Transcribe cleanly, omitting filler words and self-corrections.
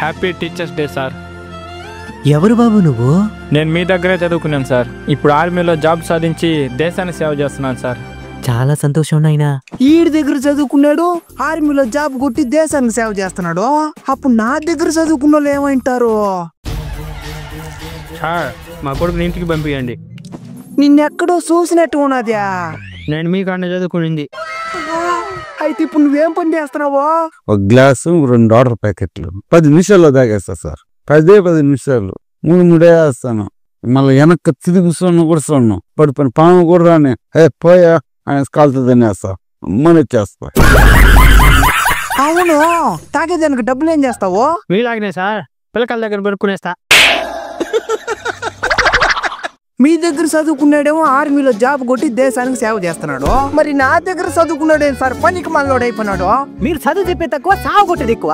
Happy teachers day sir. ఎవరు బాబు నువ్వు? నేను మీ దగ్గరే చదువుకున్నాను సార్. ఇప్పుడు ఆర్మీలో జాబ్ సాధించి దేశానికి సేవ చేస్తున్నాను సార్. చాలా సంతోషం నాయనా. ఈడి దగ్గర చదువుకున్నాడు, ఆర్మీలో జాబ్ కొట్టి దేశానికి సేవ చేస్తున్నాడు. అప్పుడు నా దగ్గర చదువుకున్న వాళ్ళు ఏమంటారు? సార్ మా కొడుకుని ఇంటికి పంపించండి. నిన్నెక్కడో చూసినట్టు ఉన్నదా? నేను మీకన్నా చదువుకునింది. అయితే ఇప్పుడు నువ్వేం పని చేస్తున్నావో? ఒక గ్లాసు 2 వాటర్ ప్యాకెట్లు 10 నిమిషాల్లో తాగేస్తా సార్. 10 నిమిషాలు 3 వేస్తాను. మళ్ళీ వెనక్కి తిరిగి కూడా చూడను. పడిపోయిన పాము కూడా రాని పోయా ఆయన కాలుతో తినేస్తా. మన చేస్తా. అవును, తాగేదానికి డబ్బులు ఏం చేస్తావు? మీలాగనే సార్, పిల్లకాయల దగ్గర పెట్టుకునేస్తా. మీ దగ్గర చదువుకున్నాడేమో ఆర్మీలో జాబ్ కొట్టి దేశానికి సేవ చేస్తున్నాడు. మరి నా దగ్గర చదువుకున్నాడేం సార్, పనికి మనలోడు అయిపోయినాడు. మీరు చదువు చెప్పే తక్కువ, సాగు కొట్టేది ఎక్కువ.